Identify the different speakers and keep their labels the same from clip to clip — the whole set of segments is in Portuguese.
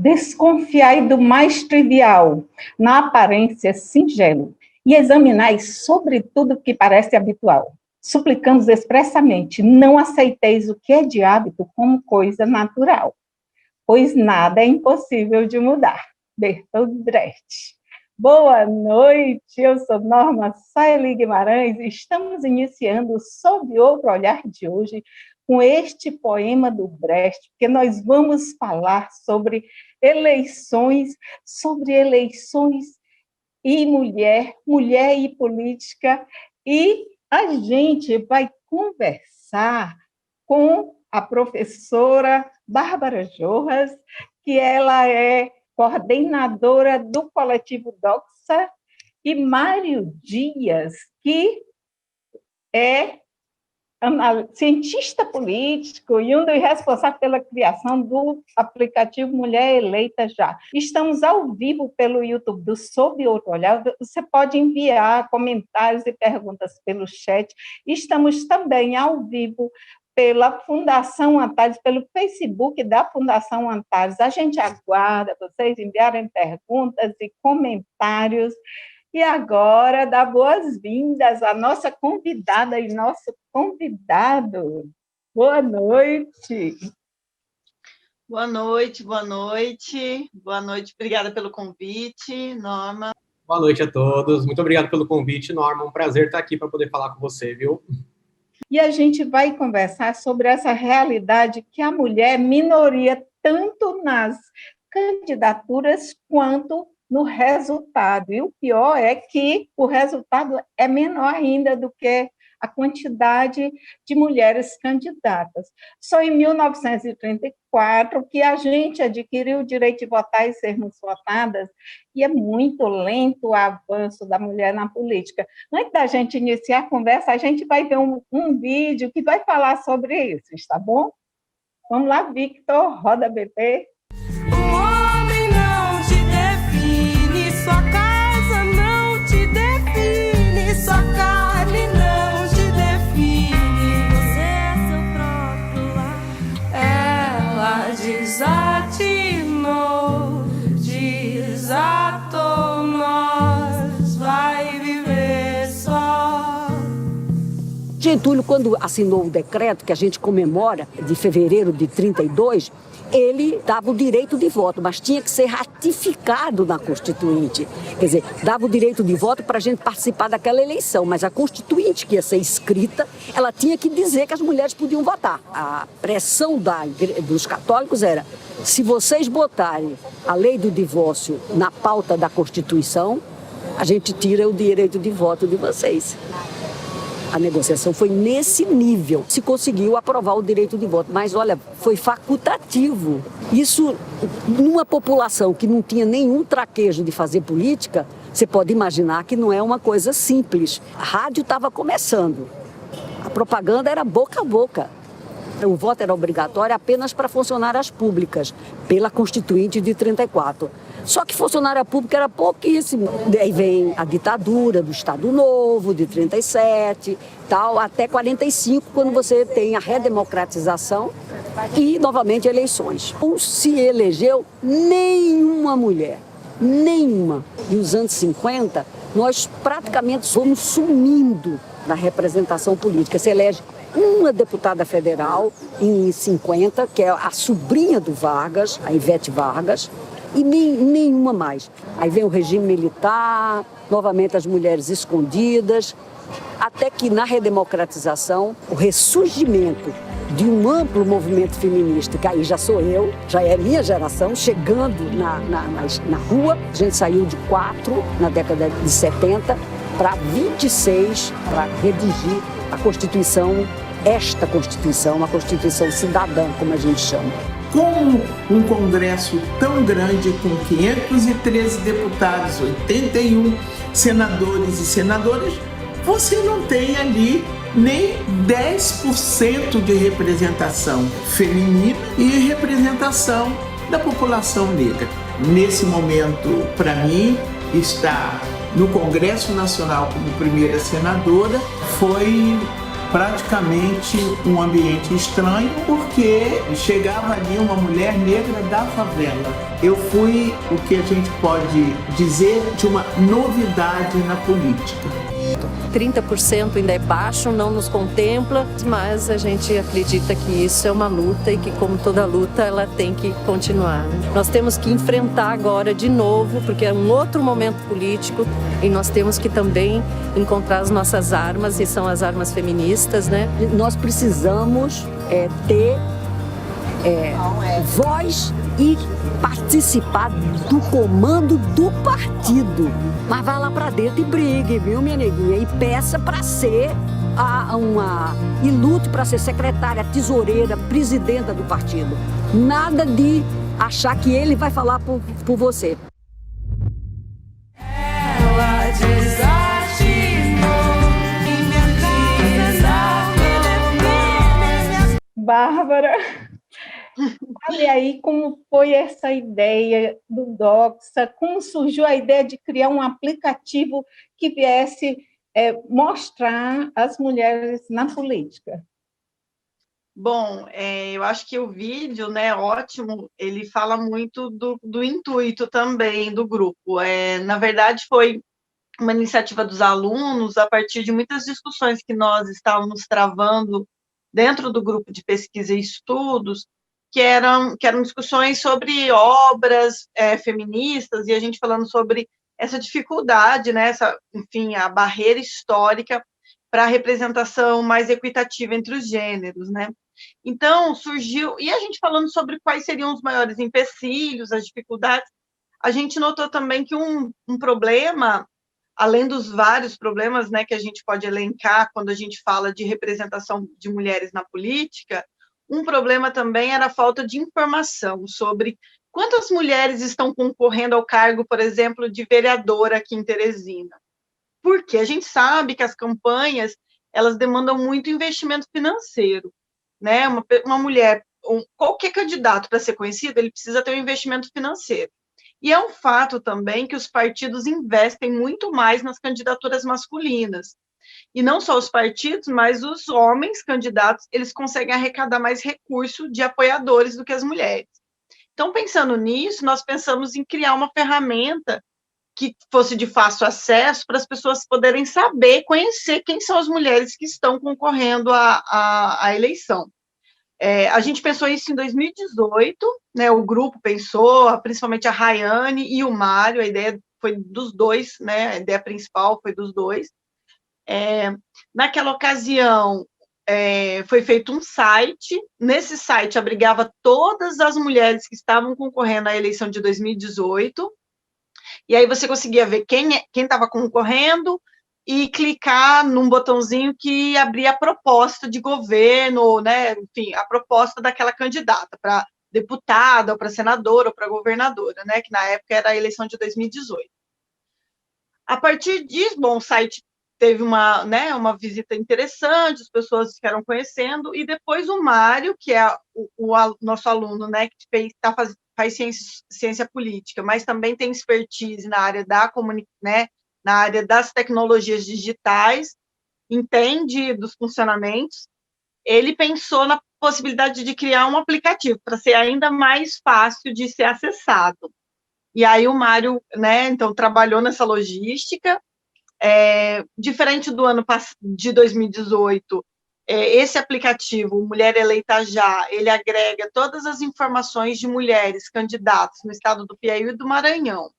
Speaker 1: Desconfiai do mais trivial, na aparência singelo, e examinai sobre tudo que parece habitual. Suplicamos expressamente, não aceiteis o que é de hábito como coisa natural, pois nada é impossível de mudar. Bertold Brecht. Boa noite, eu sou Norma Saeli Guimarães e estamos iniciando Sob Outro Olhar de hoje com este poema do Brecht, porque nós vamos falar sobre eleições e mulher e política, e a gente vai conversar com a professora Bárbara Jorras, que ela é coordenadora do Coletivo Doxa, e Mário Dias, que é cientista político e um dos responsáveis pela criação do aplicativo Mulher Eleita Já. Estamos ao vivo pelo YouTube do Sob Outro Olhar. Você pode enviar comentários e perguntas pelo chat. Estamos também ao vivo pela Fundação Antares, pelo Facebook da Fundação Antares. A gente aguarda vocês enviarem perguntas e comentários. E agora, dá boas-vindas à nossa convidada e nosso convidado. Boa noite.
Speaker 2: Boa noite, boa noite. Boa noite, obrigada pelo convite, Norma.
Speaker 3: Boa noite a todos. Muito obrigado pelo convite, Norma. Um prazer estar aqui para poder falar com você, viu?
Speaker 1: E a gente vai conversar sobre essa realidade que a mulher é minoria tanto nas candidaturas quanto no resultado. E o pior é que o resultado é menor ainda do que a quantidade de mulheres candidatas. Só em 1934 que a gente adquiriu o direito de votar e sermos votadas, e é muito lento o avanço da mulher na política. Antes da gente iniciar a conversa, a gente vai ver um vídeo que vai falar sobre isso, está bom? Vamos lá, Victor, roda bebê.
Speaker 4: Desatou, nós vai viver só.
Speaker 5: Getúlio, quando assinou o decreto que a gente comemora, de fevereiro de 32, ele dava o direito de voto, mas tinha que ser ratificado na Constituinte. Quer dizer, dava o direito de voto para a gente participar daquela eleição, mas a Constituinte, que ia ser escrita, ela tinha que dizer que as mulheres podiam votar. A pressão dos católicos era: se vocês botarem a lei do divórcio na pauta da Constituição, a gente tira o direito de voto de vocês. A negociação foi nesse nível. Se conseguiu aprovar o direito de voto, mas olha, foi facultativo. Isso, numa população que não tinha nenhum traquejo de fazer política, você pode imaginar que não é uma coisa simples. A rádio estava começando. A propaganda era boca a boca. O voto era obrigatório apenas para funcionárias públicas, pela Constituinte de 34. Só que funcionária pública era pouquíssimo. Daí vem a ditadura do Estado Novo, de 37, tal, até 45, quando você tem a redemocratização e, novamente, eleições. Não se elegeu nenhuma mulher, nenhuma. E nos anos 50, nós praticamente fomos sumindo na representação política. Se elege uma deputada federal em 50, que é a sobrinha do Vargas, a Ivete Vargas, e nenhuma mais. Aí vem o regime militar, novamente as mulheres escondidas, até que na redemocratização, o ressurgimento de um amplo movimento feminista, que aí já sou eu, já é minha geração, chegando na rua. A gente saiu de 4 na década de 70 para 26 para redigir a Constituição, esta Constituição, a Constituição cidadã, como a gente chama.
Speaker 4: Como um congresso tão grande, com 513 deputados, 81 senadores e senadoras, você não tem ali nem 10% de representação feminina e representação da população negra. Nesse momento, para mim, estar no Congresso Nacional como primeira senadora foi praticamente um ambiente estranho, porque chegava ali uma mulher negra da favela. Eu fui, o que a gente pode dizer, de uma novidade na política.
Speaker 6: 30% ainda é baixo, não nos contempla, mas a gente acredita que isso é uma luta e que, como toda luta, ela tem que continuar. Nós temos que enfrentar agora de novo, porque é um outro momento político, e nós temos que também encontrar as nossas armas, e são as armas feministas, né?
Speaker 5: Nós precisamos ter voz e participar do comando do partido. Mas vai lá pra dentro e brigue, viu, minha neguinha? E peça para ser e lute para ser secretária, tesoureira, presidenta do partido. Nada de achar que ele vai falar por você.
Speaker 7: Ela desafinou e me
Speaker 1: Bárbara, olha aí como foi essa ideia do Doxa, como surgiu a ideia de criar um aplicativo que viesse mostrar as mulheres na política.
Speaker 2: Bom, eu acho que o vídeo, né, ótimo, ele fala muito do intuito também do grupo. Na verdade, foi uma iniciativa dos alunos, a partir de muitas discussões que nós estávamos travando dentro do grupo de pesquisa e estudos, que eram discussões sobre obras feministas, e a gente falando sobre essa dificuldade, né, enfim, a barreira histórica para a representação mais equitativa entre os gêneros, né? Então, surgiu, e a gente falando sobre quais seriam os maiores empecilhos, as dificuldades, a gente notou também que um problema, além dos vários problemas, né, que a gente pode elencar quando a gente fala de representação de mulheres na política, um problema também era a falta de informação sobre quantas mulheres estão concorrendo ao cargo, por exemplo, de vereadora aqui em Teresina. Porque a gente sabe que as campanhas, elas demandam muito investimento financeiro, né? Uma mulher, qualquer candidato para ser conhecido, ele precisa ter um investimento financeiro. E é um fato também que os partidos investem muito mais nas candidaturas masculinas. E não só os partidos, mas os homens candidatos, eles conseguem arrecadar mais recurso de apoiadores do que as mulheres. Então, pensando nisso, nós pensamos em criar uma ferramenta que fosse de fácil acesso para as pessoas poderem saber, conhecer quem são as mulheres que estão concorrendo à eleição. A gente pensou isso em 2018, né, o grupo pensou, principalmente a Rayane e o Mário, a ideia foi dos dois, né, a ideia principal foi dos dois. Naquela ocasião, foi feito um site, nesse site abrigava todas as mulheres que estavam concorrendo à eleição de 2018, e aí você conseguia ver quem estava concorrendo e clicar num botãozinho que abria a proposta de governo, né, enfim, a proposta daquela candidata para deputada, ou para senadora, ou para governadora, né, que na época era a eleição de 2018. A partir disso, bom, o site teve uma visita interessante, as pessoas ficaram conhecendo, e depois o Mário, que é o nosso aluno, né, que faz ciência política, mas também tem expertise na área na área das tecnologias digitais, entende dos funcionamentos, ele pensou na possibilidade de criar um aplicativo para ser ainda mais fácil de ser acessado. E aí o Mário, né, então, trabalhou nessa logística. Diferente do ano de 2018, esse aplicativo, Mulher Eleita Já, ele agrega todas as informações de mulheres candidatas no estado do Piauí e do Maranhão.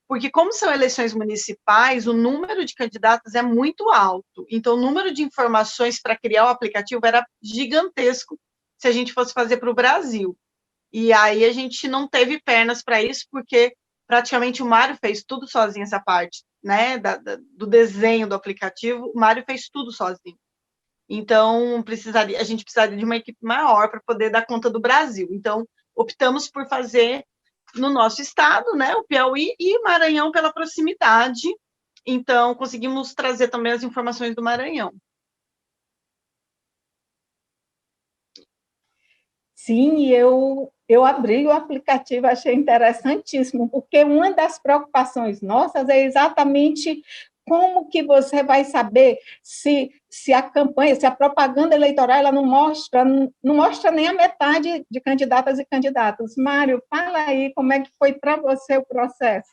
Speaker 2: Porque, como são eleições municipais, o número de candidatas é muito alto. Então, o número de informações para criar o aplicativo era gigantesco se a gente fosse fazer para o Brasil. E aí a gente não teve pernas para isso, porque praticamente o Mário fez tudo sozinho, essa parte, né, do desenho do aplicativo, o Mário fez tudo sozinho. Então, a gente precisaria de uma equipe maior para poder dar conta do Brasil. Então, optamos por fazer no nosso estado, né, o Piauí e Maranhão pela proximidade. Então, conseguimos trazer também as informações do Maranhão.
Speaker 1: Sim, eu abri o aplicativo, achei interessantíssimo, porque uma das preocupações nossas é exatamente como que você vai saber se a campanha, se a propaganda eleitoral ela não mostra nem a metade de candidatas e candidatos? Mário, fala aí como é que foi para você o processo.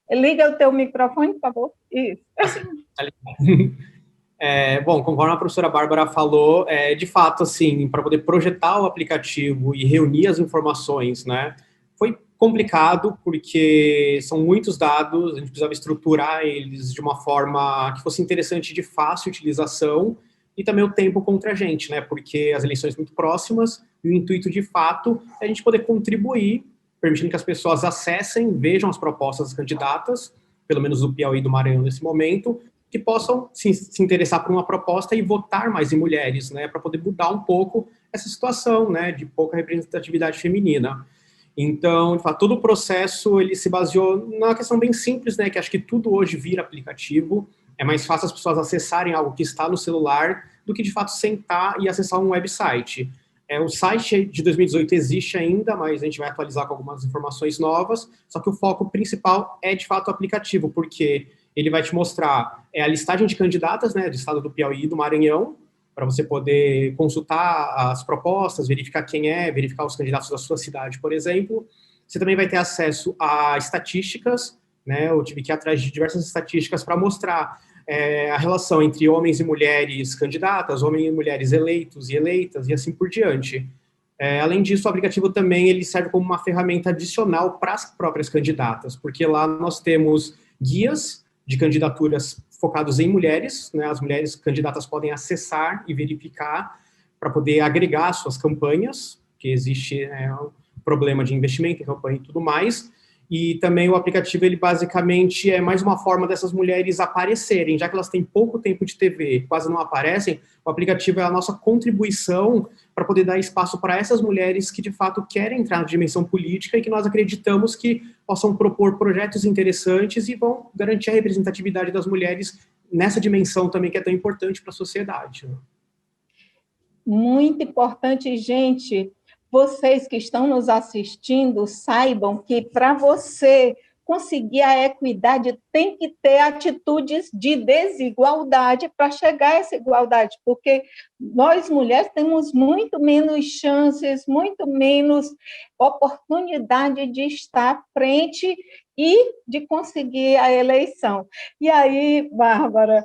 Speaker 1: Liga o teu microfone, por favor. Isso.
Speaker 3: Bom, conforme a professora Bárbara falou, de fato, assim, para poder projetar o aplicativo e reunir as informações, né, foi complicado, porque são muitos dados, a gente precisava estruturar eles de uma forma que fosse interessante de fácil utilização, e também o tempo contra a gente, né, porque as eleições muito próximas, e o intuito, de fato, é a gente poder contribuir, permitindo que as pessoas acessem, vejam as propostas das candidatas, pelo menos do Piauí e do Maranhão nesse momento, que possam se interessar por uma proposta e votar mais em mulheres, né, para poder mudar um pouco essa situação, né, de pouca representatividade feminina. Então, de fato, todo o processo, ele se baseou numa questão bem simples, né, que acho que tudo hoje vira aplicativo, é mais fácil as pessoas acessarem algo que está no celular do que, de fato, sentar e acessar um website. O site de 2018 existe ainda, mas a gente vai atualizar com algumas informações novas, só que o foco principal é, de fato, o aplicativo, porque ele vai te mostrar a listagem de candidatas, né, do estado do Piauí e do Maranhão, para você poder consultar as propostas, verificar quem verificar os candidatos da sua cidade, por exemplo. Você também vai ter acesso a estatísticas, né, eu tive que ir atrás de diversas estatísticas para mostrar a relação entre homens e mulheres candidatas, homens e mulheres eleitos e eleitas, e assim por diante. Além disso, o aplicativo também ele serve como uma ferramenta adicional para as próprias candidatas, porque lá nós temos guias de candidaturas focados em mulheres, né, as mulheres candidatas podem acessar e verificar para poder agregar suas campanhas, que existe um problema de investimento em campanha e tudo mais, e também o aplicativo, ele basicamente é mais uma forma dessas mulheres aparecerem, já que elas têm pouco tempo de TV, quase não aparecem, o aplicativo é a nossa contribuição para poder dar espaço para essas mulheres que, de fato, querem entrar na dimensão política e que nós acreditamos que possam propor projetos interessantes e vão garantir a representatividade das mulheres nessa dimensão também que é tão importante para a sociedade.
Speaker 1: Muito importante, gente. Vocês que estão nos assistindo, saibam que para você conseguir a equidade tem que ter atitudes de desigualdade para chegar a essa igualdade, porque nós mulheres temos muito menos chances, muito menos oportunidade de estar à frente e de conseguir a eleição. E aí, Bárbara,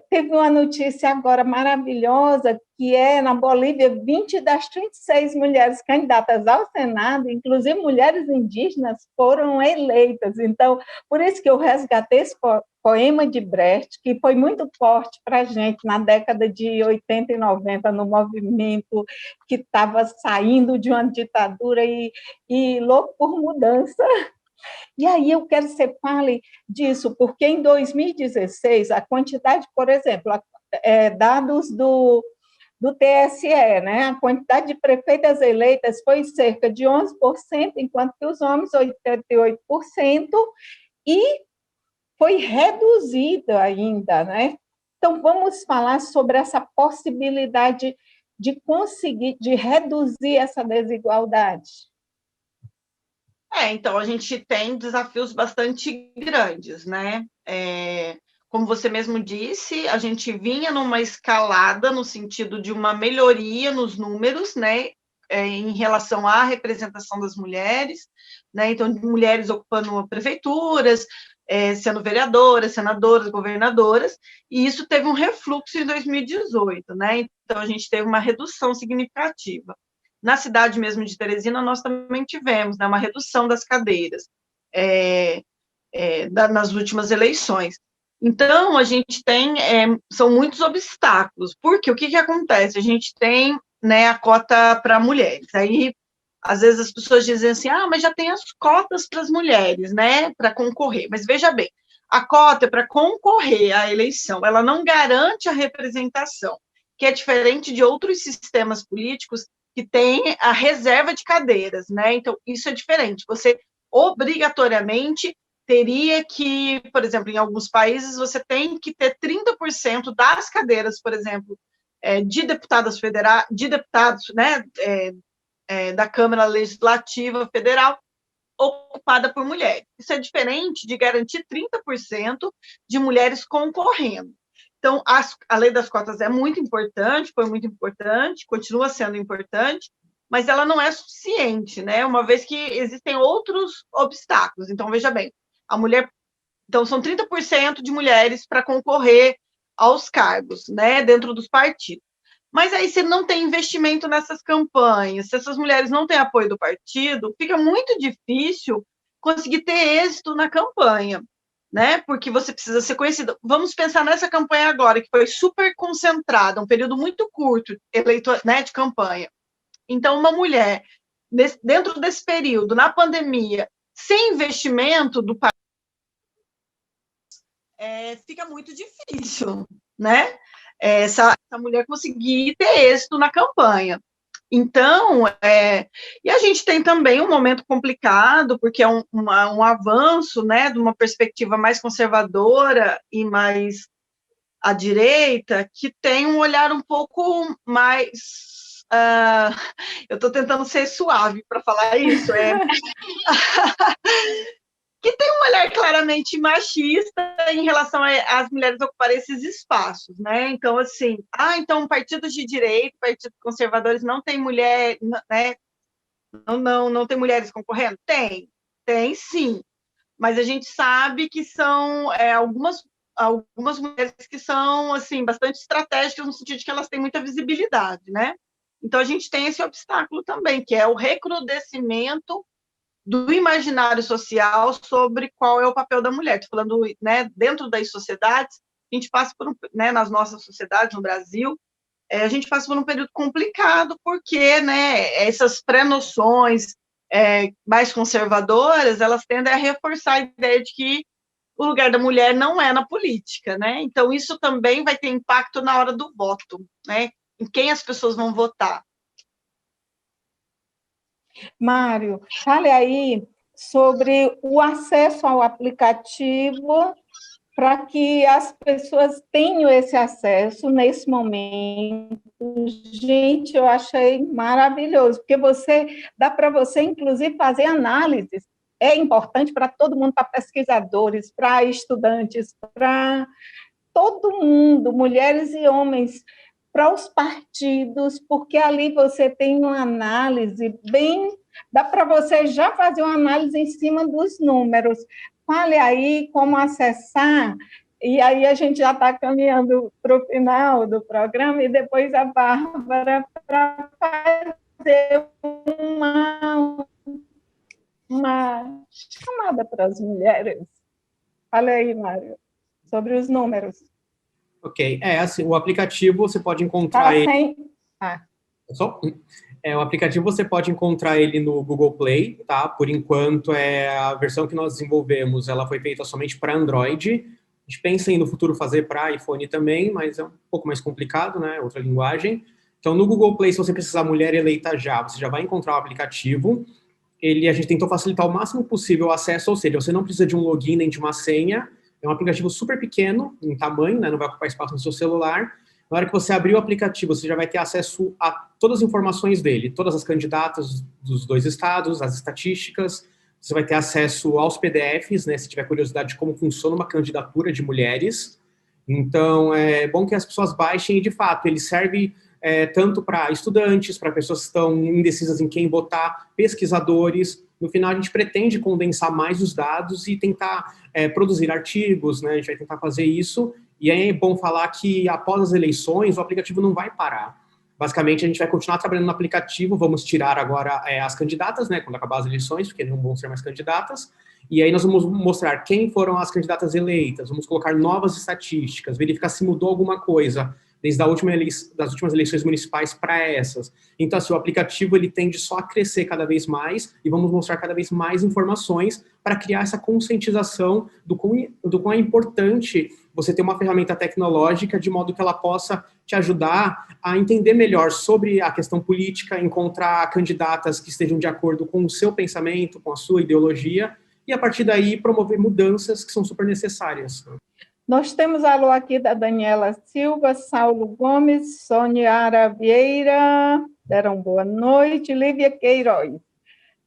Speaker 1: teve uma notícia agora maravilhosa, que na Bolívia, 20 das 36 mulheres candidatas ao Senado, inclusive mulheres indígenas, foram eleitas. Então, por isso que eu resgatei esse poema de Brecht, que foi muito forte para a gente na década de 80 e 90, no movimento que estava saindo de uma ditadura e louco por mudança. E aí eu quero que você fale disso, porque em 2016, a quantidade, por exemplo, dados do TSE, né, a quantidade de prefeitas eleitas foi cerca de 11%, enquanto que os homens, 88%, e foi reduzido ainda, né? Então, vamos falar sobre essa possibilidade de conseguir, de reduzir essa desigualdade.
Speaker 2: Então, a gente tem desafios bastante grandes, né? Como você mesmo disse, a gente vinha numa escalada no sentido de uma melhoria nos números, né? Em relação à representação das mulheres, né? Então, mulheres ocupando prefeituras, sendo vereadoras, senadoras, governadoras, e isso teve um refluxo em 2018, né? Então, a gente teve uma redução significativa. Na cidade mesmo de Teresina, nós também tivemos, né, uma redução das cadeiras nas últimas eleições. Então, a gente tem, são muitos obstáculos, porque o que acontece? A gente tem, né, a cota para mulheres, aí, às vezes, as pessoas dizem assim, mas já tem as cotas para as mulheres, né, para concorrer, mas veja bem, a cota é para concorrer à eleição, ela não garante a representação, que é diferente de outros sistemas políticos que tem a reserva de cadeiras, né? Então, isso é diferente. Você, obrigatoriamente, teria que, por exemplo, em alguns países, você tem que ter 30% das cadeiras, por exemplo, de deputadas federais, de deputados, né, da Câmara Legislativa Federal, ocupada por mulheres. Isso é diferente de garantir 30% de mulheres concorrendo. Então, a lei das cotas é muito importante, foi muito importante, continua sendo importante, mas ela não é suficiente, né? Uma vez que existem outros obstáculos. Então, veja bem, então, são 30% de mulheres para concorrer aos cargos, né, dentro dos partidos. Mas aí, se não tem investimento nessas campanhas, se essas mulheres não têm apoio do partido, fica muito difícil conseguir ter êxito na campanha, né? Porque você precisa ser conhecida. Vamos pensar nessa campanha agora, que foi super concentrada, um período muito curto né, de campanha. Então, uma mulher, dentro desse período, na pandemia, sem investimento do país, fica muito difícil, né? Essa mulher conseguir ter êxito na campanha. Então, e a gente tem também um momento complicado, porque é um avanço, né, de uma perspectiva mais conservadora e mais à direita, que tem um olhar um pouco mais... eu estou tentando ser suave para falar isso, que tem um olhar claramente machista em relação às mulheres ocuparem esses espaços, né? Então, assim, então partidos de direita, partidos conservadores não tem mulher, né? Não tem mulheres concorrendo? Tem sim, mas a gente sabe que são algumas mulheres que são, assim, bastante estratégicas no sentido de que elas têm muita visibilidade, né? Então, a gente tem esse obstáculo também, que é o recrudescimento do imaginário social sobre qual é o papel da mulher. Estou falando, né, dentro das sociedades, a gente passa por né, nas nossas sociedades, no Brasil, a gente passa por um período complicado, porque, né, essas pré-noções mais conservadoras, elas tendem a reforçar a ideia de que o lugar da mulher não é na política, né? Então, isso também vai ter impacto na hora do voto, né? Em quem as pessoas vão votar.
Speaker 1: Mário, fale aí sobre o acesso ao aplicativo para que as pessoas tenham esse acesso nesse momento. Gente, eu achei maravilhoso, porque dá para você, inclusive, fazer análises. É importante para todo mundo, para pesquisadores, para estudantes, para todo mundo, mulheres e homens, para os partidos, porque ali você tem uma análise dá para você já fazer uma análise em cima dos números. Fale aí como acessar, e aí a gente já está caminhando para o final do programa, e depois a Bárbara para fazer uma chamada para as mulheres. Fale aí, Mário, sobre os números.
Speaker 3: Ok, assim, o aplicativo você pode encontrar ele... o aplicativo você pode encontrar ele no Google Play, tá? Por enquanto, a versão que nós desenvolvemos, ela foi feita somente para Android. A gente pensa em no futuro fazer para iPhone também, mas é um pouco mais complicado, né? Outra linguagem. Então, no Google Play, se você precisar mulher eleita já, você já vai encontrar o aplicativo. A gente tentou facilitar o máximo possível o acesso, ou seja, você não precisa de um login nem de uma senha. É um aplicativo super pequeno em tamanho, né? Não vai ocupar espaço no seu celular. Na hora que você abrir o aplicativo, você já vai ter acesso a todas as informações dele, todas as candidatas dos 2 estados, as estatísticas, você vai ter acesso aos PDFs, né, se tiver curiosidade de como funciona uma candidatura de mulheres. Então, é bom que as pessoas baixem e, de fato, ele serve tanto para estudantes, para pessoas que estão indecisas em quem votar, pesquisadores. No final, a gente pretende condensar mais os dados e tentar produzir artigos, né, a gente vai tentar fazer isso. E é bom falar que, após as eleições, o aplicativo não vai parar. Basicamente, a gente vai continuar trabalhando no aplicativo, vamos tirar agora as candidatas, né, quando acabar as eleições, porque não vão ser mais candidatas, e aí nós vamos mostrar quem foram as candidatas eleitas, vamos colocar novas estatísticas, verificar se mudou alguma coisa, desde das últimas eleições municipais para essas. Então, assim, o aplicativo ele tende só a crescer cada vez mais e vamos mostrar cada vez mais informações para criar essa conscientização do quão é importante você ter uma ferramenta tecnológica de modo que ela possa te ajudar a entender melhor sobre a questão política, encontrar candidatas que estejam de acordo com o seu pensamento, com a sua ideologia, e a partir daí promover mudanças que são super necessárias.
Speaker 1: Nós temos alô aqui da Daniela Silva, Saulo Gomes, Sônia Vieira, deram boa noite, Lívia Queiroz.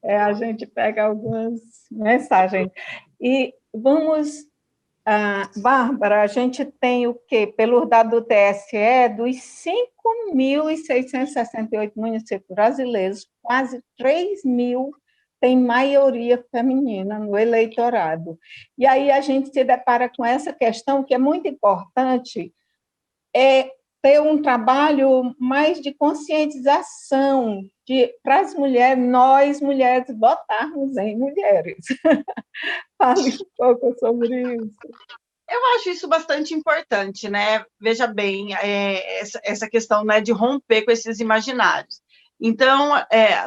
Speaker 1: A gente pega algumas mensagens. E vamos... Bárbara, a gente tem o quê? Pelo dado do TSE, dos 5.668 municípios brasileiros, quase 3.000 têm maioria feminina no eleitorado. E aí a gente se depara com essa questão que é muito importante, ter um trabalho mais de conscientização para as mulheres, nós mulheres, votarmos em mulheres. Fale um pouco sobre isso.
Speaker 2: Eu acho isso bastante importante, né? Veja bem, essa questão, né, de romper com esses imaginários. Então,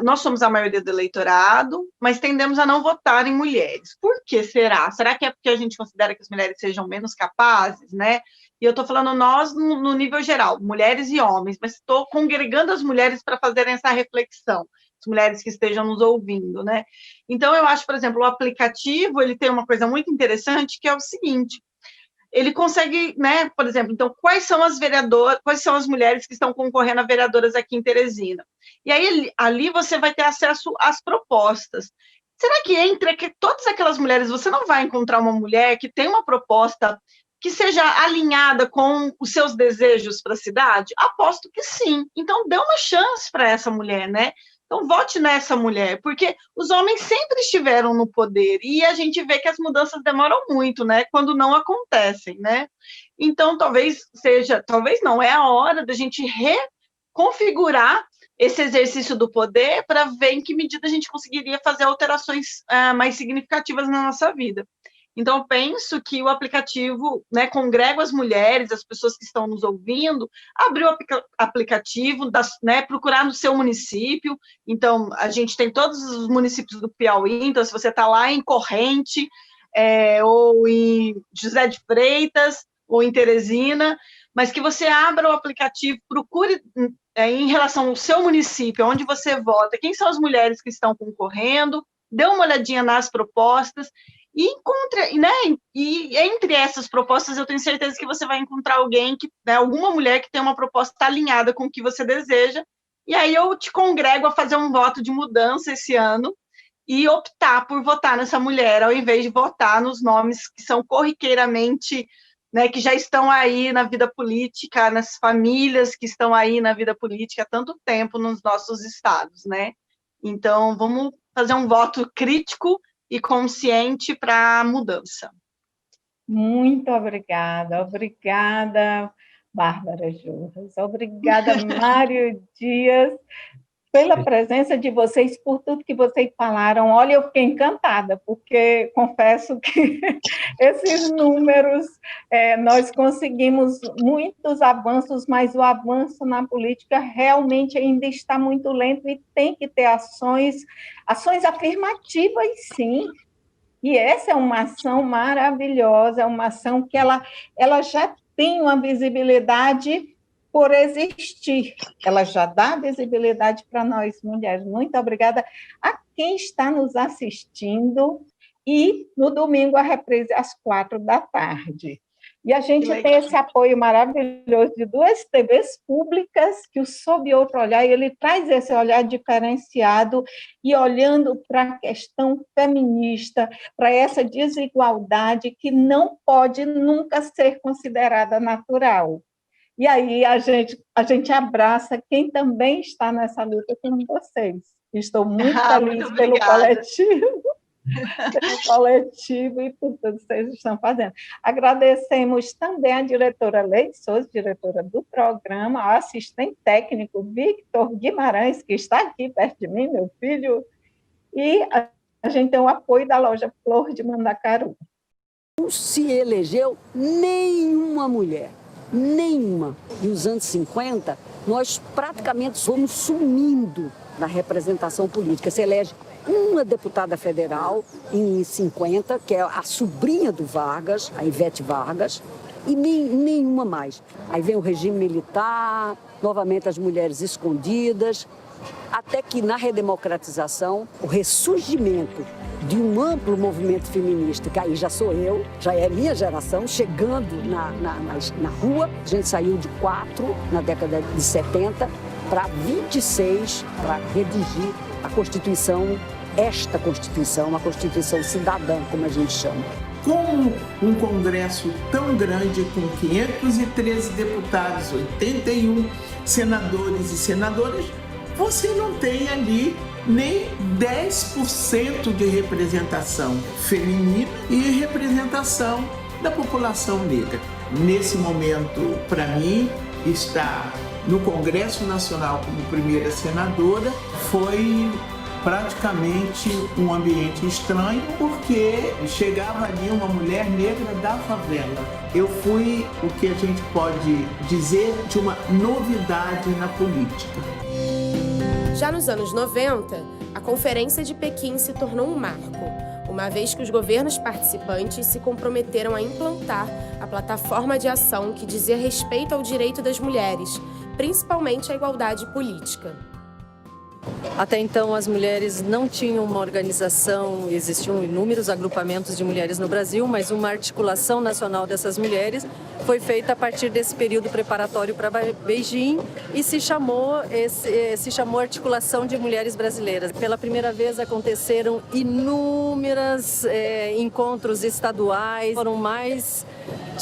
Speaker 2: nós somos a maioria do eleitorado, mas tendemos a não votar em mulheres. Por que será? Será que é porque a gente considera que as mulheres sejam menos capazes, né? E eu estou falando nós no nível geral, mulheres e homens, mas estou congregando as mulheres para fazerem essa reflexão, as mulheres que estejam nos ouvindo, né? Então, eu acho, por exemplo, o aplicativo, ele tem uma coisa muito interessante, que é o seguinte: ele consegue, né, por exemplo, então, quais são as mulheres que estão concorrendo a vereadoras aqui em Teresina? E aí, ali você vai ter acesso às propostas. Será que entre todas aquelas mulheres, você não vai encontrar uma mulher que tem uma proposta que seja alinhada com os seus desejos para a cidade? Aposto que sim. Então, dê uma chance para essa mulher, né? Então, vote nessa mulher, porque os homens sempre estiveram no poder, e a gente vê que as mudanças demoram muito, né, quando não acontecem, né? Então, talvez não, é a hora da gente reconfigurar esse exercício do poder para ver em que medida a gente conseguiria fazer alterações mais significativas na nossa vida. Então, eu penso que o aplicativo, né, congrega as mulheres, as pessoas que estão nos ouvindo, abrir o aplicativo, né, procurar no seu município. Então, a gente tem todos os municípios do Piauí, então, se você está lá em Corrente, ou em José de Freitas, ou em Teresina, mas que você abra o aplicativo, procure em relação ao seu município, onde você vota, quem são as mulheres que estão concorrendo, dê uma olhadinha nas propostas, e encontre, né? E entre essas propostas, eu tenho certeza que você vai encontrar alguém, né, alguma mulher que tem uma proposta alinhada com o que você deseja, e aí eu te congrego a fazer um voto de mudança esse ano e optar por votar nessa mulher, ao invés de votar nos nomes que são corriqueiramente, né, que já estão aí na vida política, nas famílias que estão aí na vida política há tanto tempo nos nossos estados, né? Então, vamos fazer um voto crítico e consciente para a mudança.
Speaker 1: Muito obrigada, Bárbara Jourras, obrigada, Mário Dias, pela presença de vocês, por tudo que vocês falaram. Olha, eu fiquei encantada, porque confesso que esses números, nós conseguimos muitos avanços, mas o avanço na política realmente ainda está muito lento e tem que ter ações afirmativas, sim. E essa é uma ação maravilhosa, é uma ação que ela já tem uma visibilidade por existir, ela já dá visibilidade para nós mulheres. Muito obrigada a quem está nos assistindo, e no domingo a reprise às 16h. E a gente tem esse apoio maravilhoso de 2 TVs públicas, que o Sob Outro Olhar, ele traz esse olhar diferenciado e olhando para a questão feminista, para essa desigualdade que não pode nunca ser considerada natural. E aí a gente abraça quem também está nessa luta com vocês. Estou muito feliz pelo coletivo e por tudo que vocês estão fazendo. Agradecemos também a diretora Leide Souza, diretora do programa, ao assistente técnico Victor Guimarães, que está aqui perto de mim, meu filho, e a gente tem o apoio da loja Flor de Mandacaru.
Speaker 5: Não se elegeu nenhuma mulher. Nenhuma. E nos anos 50, nós praticamente fomos sumindo na representação política. Se elege uma deputada federal em 50, que é a sobrinha do Vargas, a Ivete Vargas, e nenhuma mais. Aí vem o regime militar, novamente as mulheres escondidas, até que na redemocratização, o ressurgimento de um amplo movimento feminista, que aí já sou eu, já é minha geração, chegando na rua. A gente saiu de 4 na década de 70 para 26 para redigir a Constituição esta Constituição, uma Constituição cidadã, como a gente chama.
Speaker 4: Como um Congresso tão grande, com 513 deputados, 81 senadores e senadoras, você não tem ali nem 10% de representação feminina e representação da população negra. Nesse momento, para mim, estar no Congresso Nacional como primeira senadora foi praticamente um ambiente estranho, porque chegava ali uma mulher negra da favela. Eu fui o que a gente pode dizer de uma novidade na política.
Speaker 8: Já nos anos 90, a Conferência de Pequim se tornou um marco, uma vez que os governos participantes se comprometeram a implantar a plataforma de ação que dizia respeito ao direito das mulheres, principalmente à igualdade política.
Speaker 6: Até então, as mulheres não tinham uma organização, existiam inúmeros agrupamentos de mulheres no Brasil, mas uma articulação nacional dessas mulheres foi feita a partir desse período preparatório para Beijing e se chamou Articulação de Mulheres Brasileiras. Pela primeira vez aconteceram inúmeros encontros estaduais, foram mais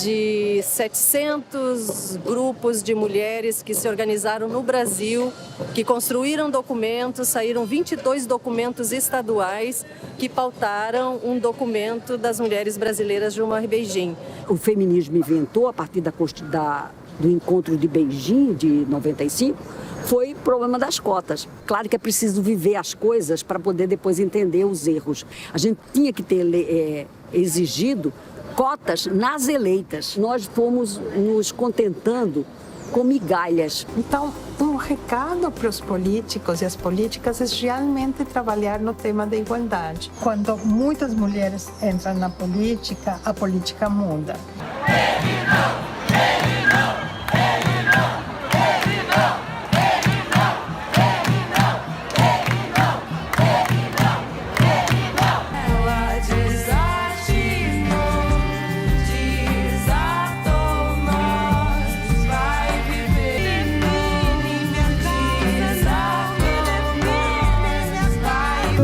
Speaker 6: de 700 grupos de mulheres que se organizaram no Brasil, que construíram documentos, saíram 22 documentos estaduais que pautaram um documento das mulheres brasileiras rumo a Beijing.
Speaker 5: O feminismo inventou, a partir do encontro de Beijing, de 95, foi o problema das cotas. Claro que é preciso viver as coisas para poder depois entender os erros. A gente tinha que ter exigido cotas nas eleitas. Nós fomos nos contentando com migalhas.
Speaker 9: Então, um recado para os políticos e as políticas é realmente trabalhar no tema da igualdade. Quando muitas mulheres entram na política, a política muda.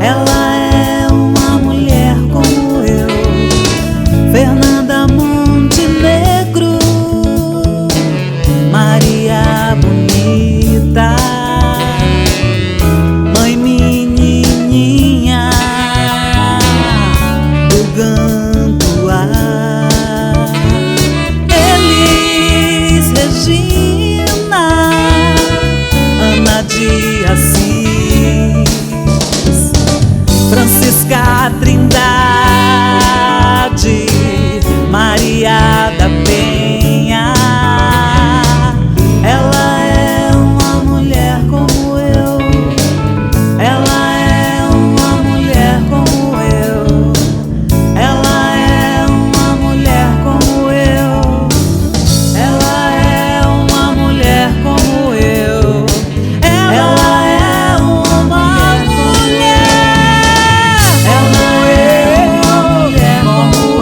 Speaker 7: Ela